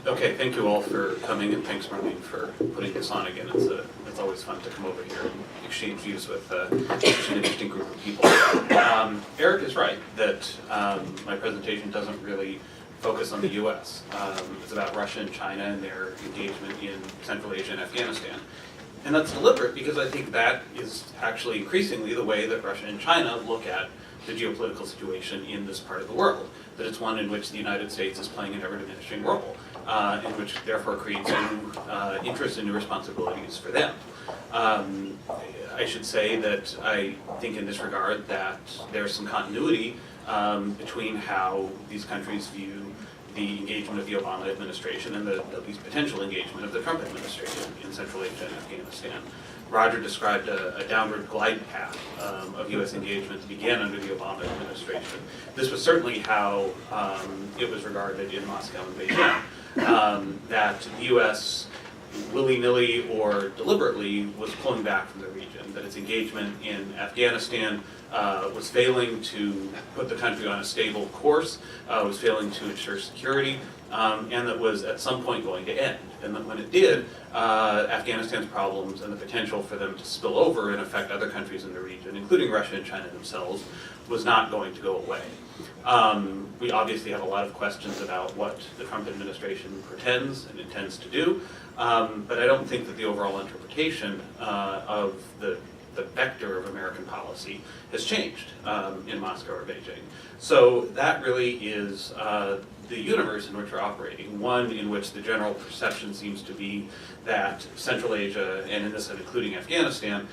Okay, thank you all for coming, and thanks, Marlene, for putting this on again. It's always fun to come over here and exchange views with such an interesting group of people. Eric is right that my presentation doesn't really focus on the U.S. It's about Russia and China and their engagement in Central Asia and Afghanistan. And that's deliberate because I think that is actually increasingly the way that Russia and China look at the geopolitical situation in this part of the world, that it's one in which the United States is playing an ever-diminishing role, and which therefore creates new interests and new responsibilities for them. I should say that I think in this regard that there's some continuity between how these countries view the engagement of the Obama administration and at least potential engagement of the Trump administration in Central Asia and Afghanistan. Roger described a downward glide path of U.S. engagement that began under the Obama administration. This was certainly how it was regarded in Moscow and Beijing, that the U.S. willy-nilly or deliberately was pulling back from the region, that its engagement in Afghanistan was failing to put the country on a stable course, was failing to ensure security, and that was at some point going to end. And that when it did, Afghanistan's problems and the potential for them to spill over and affect other countries in the region, including Russia and China themselves, was not going to go away. We obviously have a lot of questions about what the Trump administration pretends and intends to do, but I don't think that the overall interpretation of the vector of American policy has changed in Moscow or Beijing. So that really is the universe in which we're operating, one in which the general perception seems to be that Central Asia, and in this including Afghanistan,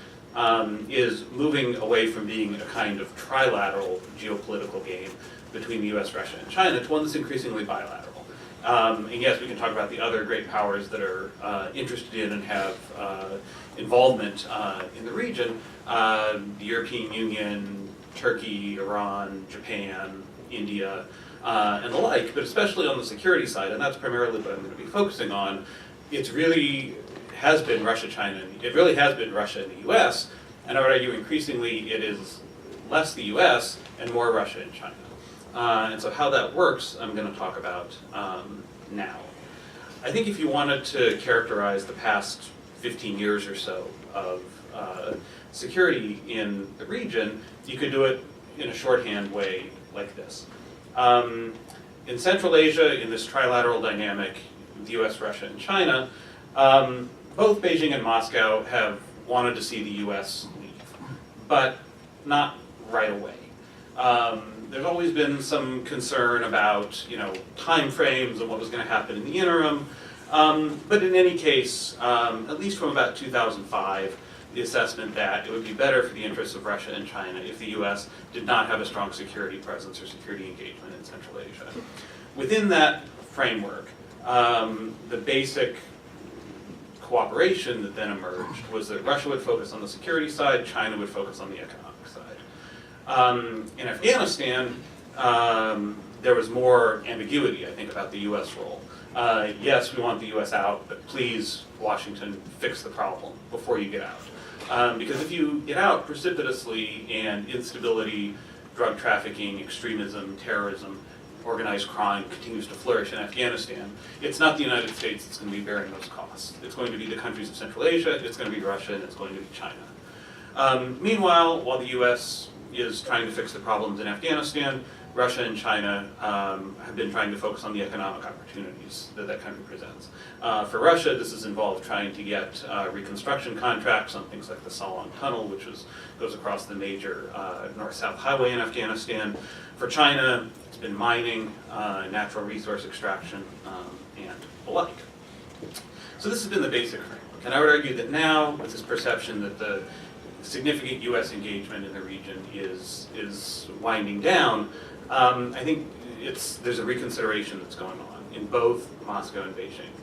is moving away from being a kind of trilateral geopolitical game between the U.S., Russia, and China to one that's increasingly bilateral. And yes, we can talk about the other great powers that are interested in and have involvement in the region, the European Union, Turkey, Iran, Japan, India, and the like, but especially on the security side, and that's primarily what I'm going to be focusing on. It really has been Russia, China, it really has been Russia and the U.S., and I would argue increasingly it is less the U.S. and more Russia and China. And so how that works, I'm going to talk about now. I think if you wanted to characterize the past 15 years or so of security in the region, you could do it in a shorthand way like this. In Central Asia, in this trilateral dynamic, the U.S., Russia, and China, both Beijing and Moscow have wanted to see the U.S. leave, but not right away. There's always been some concern about, time frames and what was going to happen in the interim. But in any case, at least from about 2005, the assessment that it would be better for the interests of Russia and China if the U.S. did not have a strong security presence or security engagement in Central Asia. Within that framework, the basic cooperation that then emerged was that Russia would focus on the security side, China would focus on the economic side. In Afghanistan, there was more ambiguity, I think, about the U.S. role. Yes, we want the U.S. out, but please, Washington, fix the problem before you get out. Because if you get out precipitously and instability, drug trafficking, extremism, terrorism, organized crime continues to flourish in Afghanistan, it's not the United States that's going to be bearing those costs. It's going to be the countries of Central Asia, it's going to be Russia, and it's going to be China. Meanwhile, while the U.S. is trying to fix the problems in Afghanistan, Russia and China have been trying to focus on the economic opportunities that that country presents. For Russia, this has involved trying to get reconstruction contracts on things like the Salong Tunnel, which goes across the major north-south highway in Afghanistan. For China, it's been mining, natural resource extraction, and the like. So this has been the basic framework. And I would argue that now, with this perception that the significant U.S. engagement in the region is winding down, I think there's a reconsideration that's going on in both Moscow and Beijing.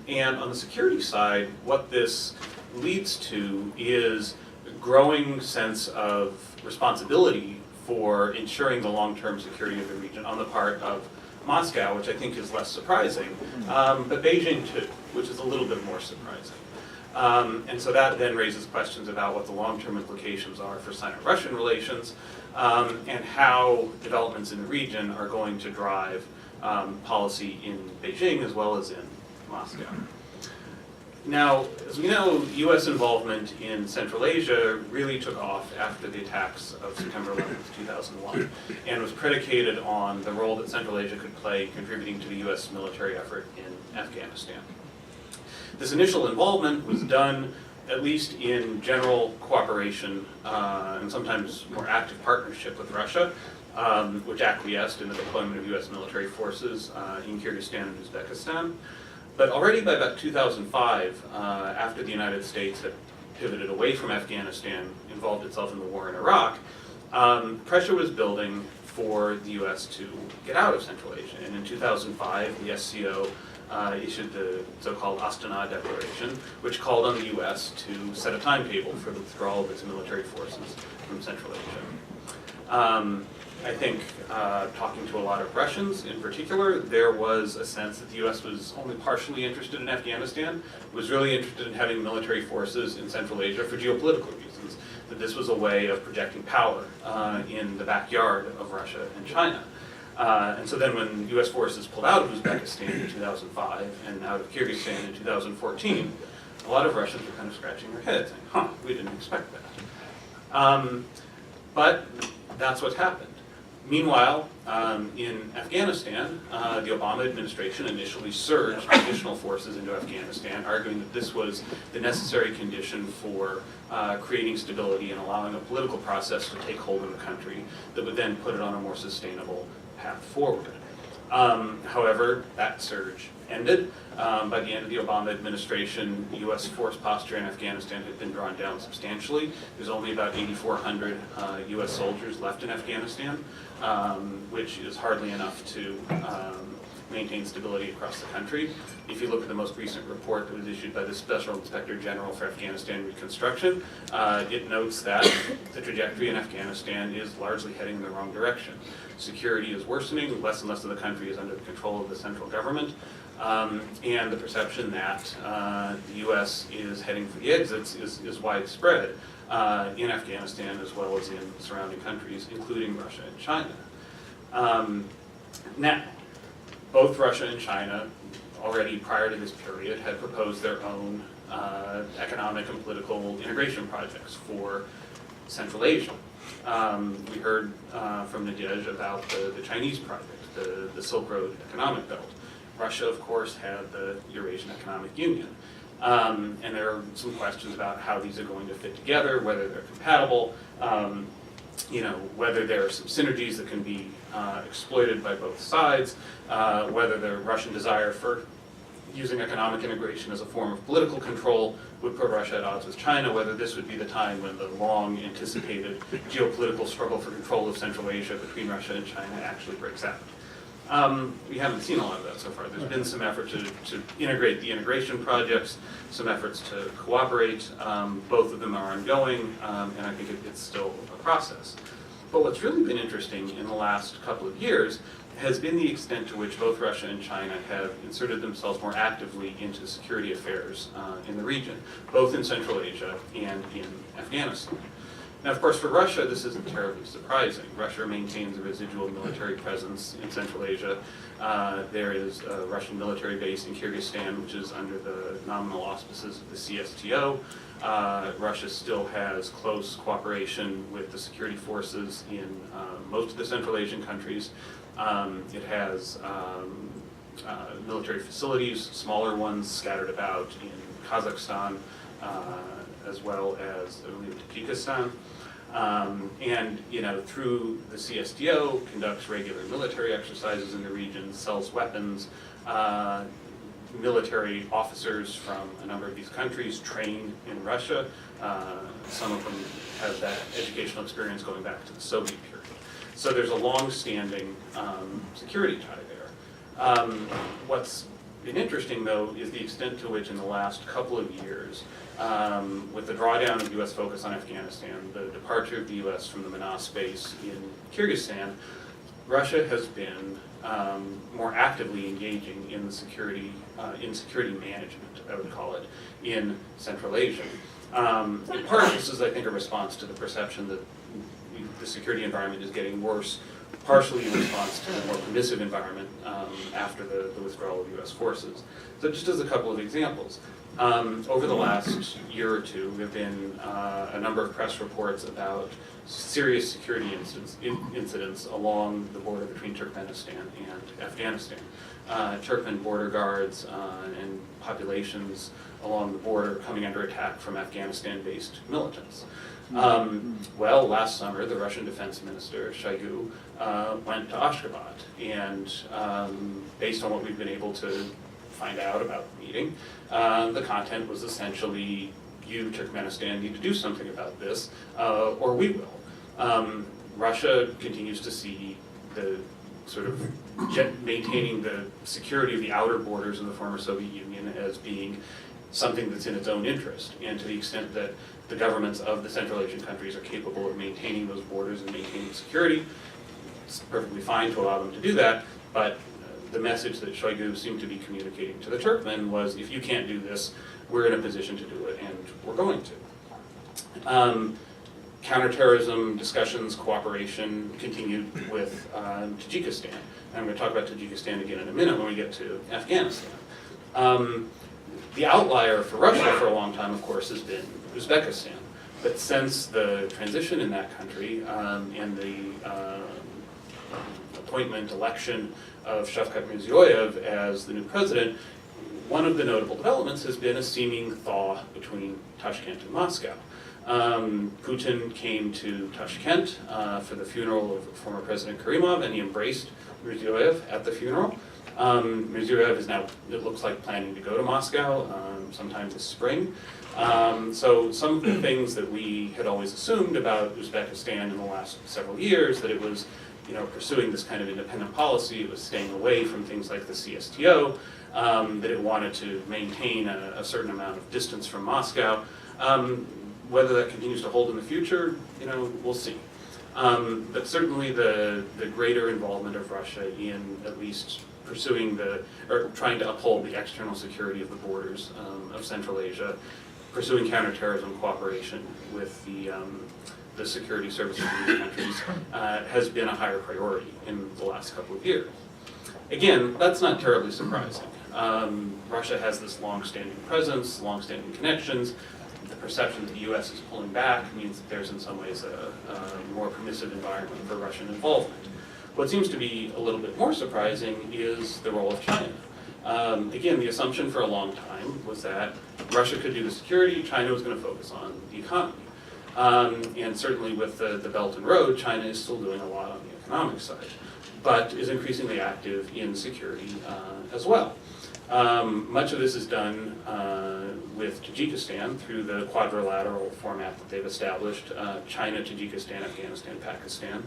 And on the security side, what this leads to is a growing sense of responsibility for ensuring the long-term security of the region on the part of Moscow, which I think is less surprising, but Beijing too, which is a little bit more surprising. And so that then raises questions about what the long-term implications are for Sino-Russian relations, and how developments in the region are going to drive policy in Beijing as well as in Moscow. Now, as we know, U.S. involvement in Central Asia really took off after the attacks of September 11th, 2001, and was predicated on the role that Central Asia could play contributing to the U.S. military effort in Afghanistan. This initial involvement was done at least in general cooperation and sometimes more active partnership with Russia, which acquiesced in the deployment of U.S. military forces in Kyrgyzstan and Uzbekistan. But already by about 2005, after the United States had pivoted away from Afghanistan, involved itself in the war in Iraq, pressure was building for the U.S. to get out of Central Asia. And in 2005, the SCO issued the so-called Astana Declaration, which called on the U.S. to set a timetable for the withdrawal of its military forces from Central Asia. I think talking to a lot of Russians in particular, there was a sense that the U.S. was only partially interested in Afghanistan, was really interested in having military forces in Central Asia for geopolitical reasons, that this was a way of projecting power in the backyard of Russia and China. And so then when U.S. forces pulled out of Uzbekistan in 2005 and out of Kyrgyzstan in 2014, a lot of Russians were kind of scratching their heads saying, we didn't expect that. But that's what's happened. Meanwhile, in Afghanistan, the Obama administration initially surged additional forces into Afghanistan, arguing that this was the necessary condition for creating stability and allowing a political process to take hold in the country that would then put it on a more sustainable path forward. However, that surge ended. By the end of the Obama administration, U.S. force posture in Afghanistan had been drawn down substantially. There's only about 8,400 U.S. soldiers left in Afghanistan, which is hardly enough to maintain stability across the country. If you look at the most recent report that was issued by the Special Inspector General for Afghanistan Reconstruction, it notes that the trajectory in Afghanistan is largely heading in the wrong direction. Security is worsening, less and less of the country is under the control of the central government, and the perception that the U.S. is heading for the exits is widespread in Afghanistan as well as in surrounding countries, including Russia and China. Now, both Russia and China, already prior to this period, had proposed their own economic and political integration projects for Central Asia. We heard from Nadej about the Chinese project, the Silk Road Economic Belt. Russia, of course, had the Eurasian Economic Union. And there are some questions about how these are going to fit together, whether they're compatible, whether there are some synergies that can be exploited by both sides, whether the Russian desire for using economic integration as a form of political control would put Russia at odds with China, whether this would be the time when the long-anticipated geopolitical struggle for control of Central Asia between Russia and China actually breaks out. We haven't seen a lot of that so far. There's been some effort to integrate the integration projects, some efforts to cooperate. Both of them are ongoing, and I think it's still a process. But what's really been interesting in the last couple of years has been the extent to which both Russia and China have inserted themselves more actively into security affairs in the region, both in Central Asia and in Afghanistan. Now, of course, for Russia, this isn't terribly surprising. Russia maintains a residual military presence in Central Asia. There is a Russian military base in Kyrgyzstan, which is under the nominal auspices of the CSTO. Russia still has close cooperation with the security forces in most of the Central Asian countries. It has military facilities, smaller ones scattered about in Kazakhstan, as well as I believe Tajikistan, and through the CSTO conducts regular military exercises in the region, sells weapons. Military officers from a number of these countries train in Russia. Some of them have that educational experience going back to the Soviet period. So there's a long-standing security tie there. What's been interesting, though, is the extent to which in the last couple of years, with the drawdown of U.S. focus on Afghanistan, the departure of the U.S. from the Manas base in Kyrgyzstan, Russia has been more actively engaging in the security management, I would call it, in Central Asia. In part, this is, I think, a response to the perception that the security environment is getting worse partially in response to a more permissive environment after the withdrawal of U.S. forces. So just as a couple of examples, over the last year or two, there have been a number of press reports about serious security incidents along the border between Turkmenistan and Afghanistan. Turkmen border guards and populations along the border coming under attack from Afghanistan-based militants. Well, last summer, the Russian Defense Minister, Shoigu, went to Ashgabat, and based on what we've been able to find out about the meeting, the content was essentially, you, Turkmenistan, need to do something about this, or we will. Russia continues to see the sort of maintaining the security of the outer borders of the former Soviet Union as being something that's in its own interest, and to the extent that the governments of the Central Asian countries are capable of maintaining those borders and maintaining security, it's perfectly fine to allow them to do that, but the message that Shoigu seemed to be communicating to the Turkmen was, if you can't do this, we're in a position to do it, and we're going to. Counterterrorism discussions, cooperation continued with Tajikistan. And I'm going to talk about Tajikistan again in a minute when we get to Afghanistan. The outlier for Russia for a long time, of course, has been Uzbekistan. But since the transition in that country and the appointment, election of Shavkat Mirziyoyev as the new president, one of the notable developments has been a seeming thaw between Tashkent and Moscow. Putin came to Tashkent for the funeral of former President Karimov, and he embraced Mirziyoyev at the funeral. Mirziyoyev is now, it looks like, planning to go to Moscow sometime this spring. So some of the things that we had always assumed about Uzbekistan in the last several years, that it was pursuing this kind of independent policy, it was staying away from things like the CSTO, that it wanted to maintain a certain amount of distance from Moscow. Whether that continues to hold in the future, we'll see. But certainly the greater involvement of Russia in at least pursuing or trying to uphold the external security of the borders of Central Asia, pursuing counterterrorism cooperation with the security services of these countries has been a higher priority in the last couple of years. Again, that's not terribly surprising. Russia has this long-standing presence, long-standing connections. The perception that the U.S. is pulling back means that there's in some ways a more permissive environment for Russian involvement. What seems to be a little bit more surprising is the role of China. Again, the assumption for a long time was that Russia could do the security, China was going to focus on the economy. And certainly with the Belt and Road, China is still doing a lot on the economic side, but is increasingly active in security as well. Much of this is done with Tajikistan through the quadrilateral format that they've established, China, Tajikistan, Afghanistan, Pakistan,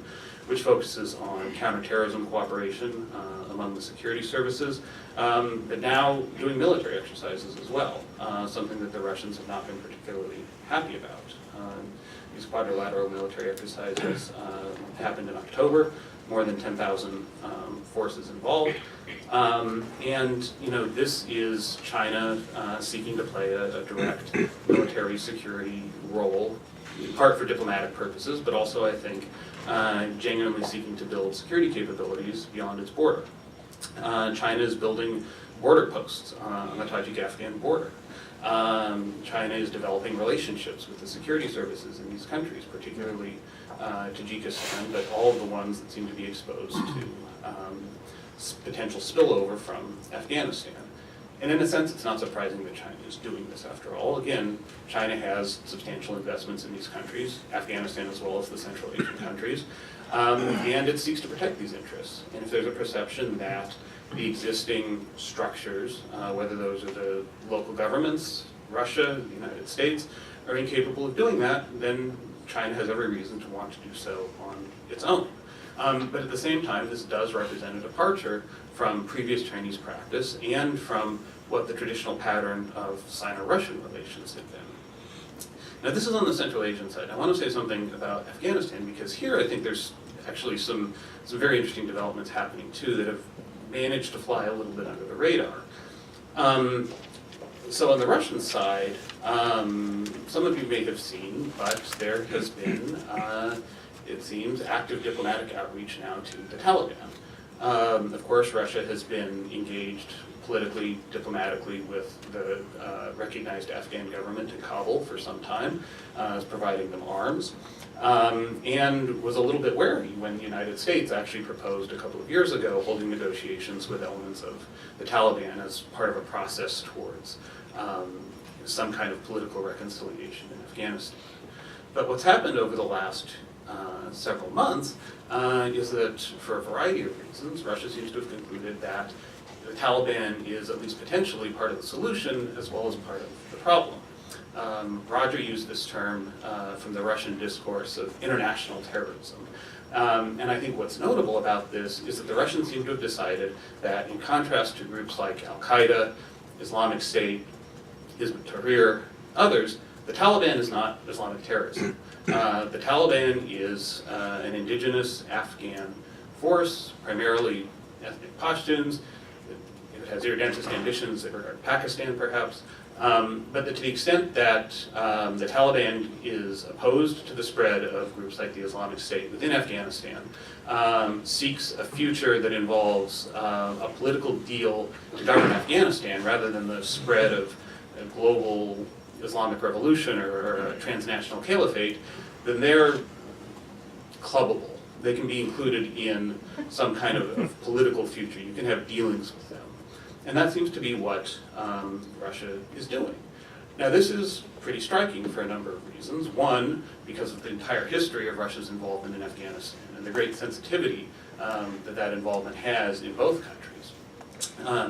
which focuses on counterterrorism cooperation among the security services, but now doing military exercises as well, something that the Russians have not been particularly happy about. These quadrilateral military exercises happened in October, more than 10,000 forces involved. And this is China seeking to play a direct military security role, in part for diplomatic purposes, but also, I think, genuinely seeking to build security capabilities beyond its border. China is building border posts on the Tajik-Afghan border. China is developing relationships with the security services in these countries, particularly Tajikistan, but all of the ones that seem to be exposed to potential spillover from Afghanistan. And in a sense, it's not surprising that China is doing this after all. Again, China has substantial investments in these countries, Afghanistan as well as the Central Asian countries, and it seeks to protect these interests. And if there's a perception that the existing structures, whether those are the local governments, Russia, the United States, are incapable of doing that, then China has every reason to want to do so on its own. But at the same time, this does represent a departure from previous Chinese practice and from what the traditional pattern of Sino-Russian relations have been. Now, this is on the Central Asian side. I want to say something about Afghanistan, because here I think there's actually some very interesting developments happening too that have managed to fly a little bit under the radar. So on the Russian side, some of you may have seen, but there has been it seems, active diplomatic outreach now to the Taliban. Of course, Russia has been engaged politically, diplomatically with the recognized Afghan government in Kabul for some time, as providing them arms, and was a little bit wary when the United States actually proposed a couple of years ago holding negotiations with elements of the Taliban as part of a process towards some kind of political reconciliation in Afghanistan. But what's happened over the last several months is that, for a variety of reasons, Russia seems to have concluded that the Taliban is at least potentially part of the solution as well as part of the problem. Roger used this term from the Russian discourse of international terrorism. And I think what's notable about this is that the Russians seem to have decided that, in contrast to groups like Al-Qaeda, Islamic State, Hizb ut-Tahrir, others, the Taliban is not Islamic terrorism. The Taliban is an indigenous Afghan force, primarily ethnic Pashtuns. It has irredentist ambitions that regard Pakistan, perhaps. But to the extent that the Taliban is opposed to the spread of groups like the Islamic State within Afghanistan, seeks a future that involves a political deal to govern Afghanistan rather than the spread of a global Islamic revolution or a transnational caliphate, then they're clubbable. They can be included in some kind of political future. You can have dealings with them. And that seems to be what Russia is doing. Now, this is pretty striking for a number of reasons. One, because of the entire history of Russia's involvement in Afghanistan and the great sensitivity that involvement has in both countries.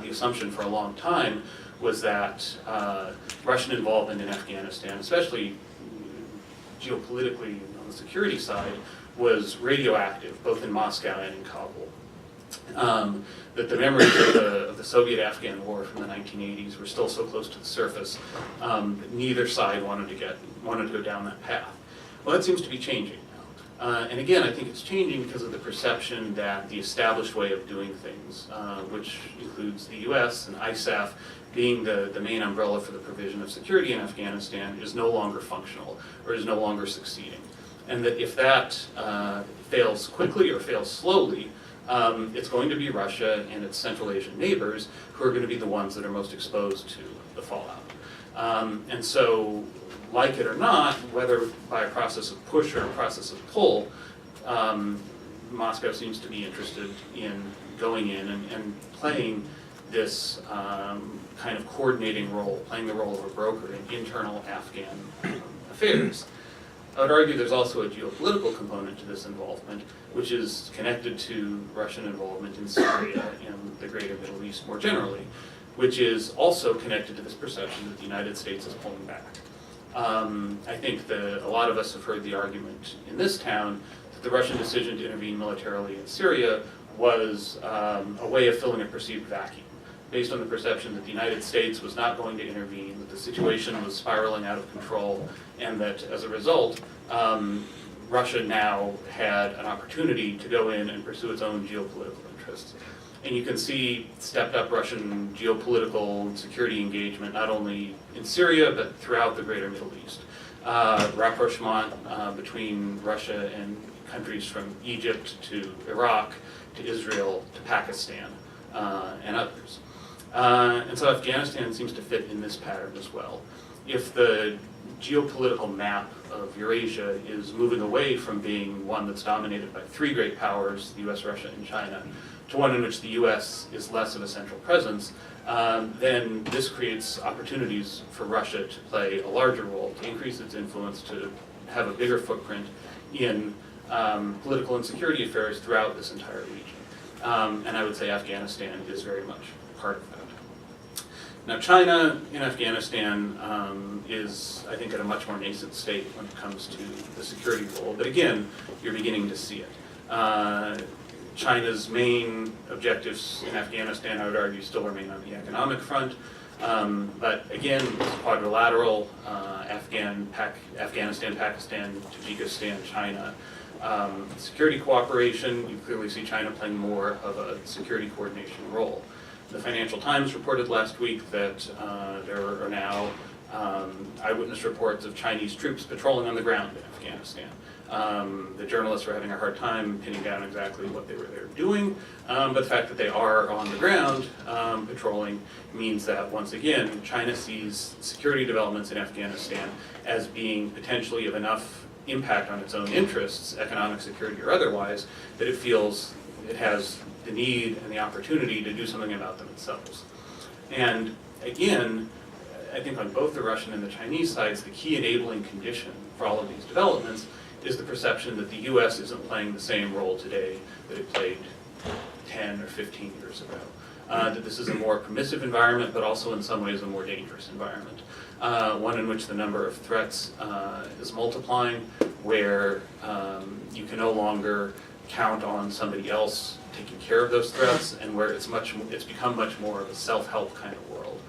The assumption for a long time was that Russian involvement in Afghanistan, especially geopolitically on the security side, was radioactive, both in Moscow and in Kabul. That the memories of the Soviet-Afghan war from the 1980s were still so close to the surface that neither side wanted to go down that path. Well, that seems to be changing now. And again, I think it's changing because of the perception that the established way of doing things, which includes the U.S. and ISAF being the main umbrella for the provision of security in Afghanistan, is no longer functional or is no longer succeeding. And that if that fails quickly or fails slowly, it's going to be Russia and its Central Asian neighbors who are going to be the ones that are most exposed to the fallout. And so, like it or not, whether by a process of push or a process of pull, Moscow seems to be interested in going in and playing this kind of coordinating role, playing the role of a broker in internal Afghan affairs. I would argue there's also a geopolitical component to this involvement, which is connected to Russian involvement in Syria and the greater Middle East more generally, which is also connected to this perception that the United States is pulling back. I think a lot of us have heard the argument in this town that the Russian decision to intervene militarily in Syria was a way of filling a perceived vacuum, based on the perception that the United States was not going to intervene, that the situation was spiraling out of control, and that as a result, Russia now had an opportunity to go in and pursue its own geopolitical interests. And you can see stepped up Russian geopolitical and security engagement not only in Syria, but throughout the greater Middle East. Rapprochement between Russia and countries from Egypt to Iraq to Israel to Pakistan and others. And so Afghanistan seems to fit in this pattern as well. If the geopolitical map of Eurasia is moving away from being one that's dominated by three great powers, the U.S., Russia, and China, to one in which the U.S. is less of a central presence, then this creates opportunities for Russia to play a larger role, to increase its influence, to have a bigger footprint in political and security affairs throughout this entire region. And I would say Afghanistan is very much part of that. Now, China in Afghanistan is, I think, at a much more nascent state when it comes to the security role, but again, you're beginning to see it. China's main objectives in Afghanistan, I would argue, still remain on the economic front, but again, it's quadrilateral, Afghanistan, Pakistan, Tajikistan, China. Security cooperation, you clearly see China playing more of a security coordination role. The Financial Times reported last week that there are now eyewitness reports of Chinese troops patrolling on the ground in Afghanistan. The journalists were having a hard time pinning down exactly what they were there doing, but the fact that they are on the ground patrolling means that, once again, China sees security developments in Afghanistan as being potentially of enough impact on its own interests, economic security or otherwise, that it feels it has the need and the opportunity to do something about them itself. And again, I think on both the Russian and the Chinese sides, the key enabling condition for all of these developments is the perception that the U.S. isn't playing the same role today that it played 10 or 15 years ago. That this is a more permissive environment, but also in some ways a more dangerous environment. One in which the number of threats is multiplying, where you can no longer count on somebody else taking care of those threats, and where it's become much more of a self-help kind of world.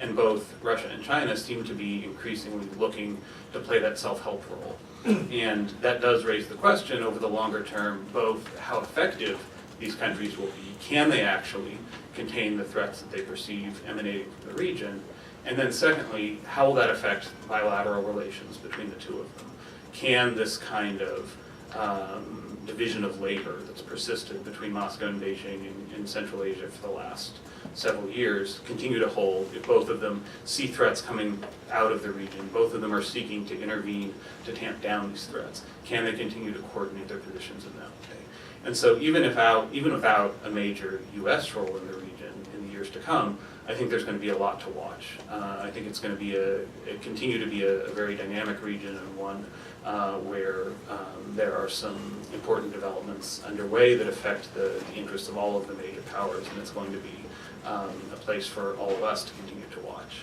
And both Russia and China seem to be increasingly looking to play that self-help role. And that does raise the question over the longer term, both how effective these countries will be, can they actually contain the threats that they perceive emanating from the region, and then secondly, how will that affect bilateral relations between the two of them? Can this kind of division of labor that's persisted between Moscow and Beijing in Central Asia for the last several years continue to hold if both of them see threats coming out of the region, both of them are seeking to intervene to tamp down these threats? Can they continue to coordinate their positions in that way? And so even without a major U.S. role in the region in the years to come, I think there's going to be a lot to watch. I think it's going to be continue to be a very dynamic region, and one where there are some important developments underway that affect the interests of all of the major powers, and it's going to be a place for all of us to continue to watch.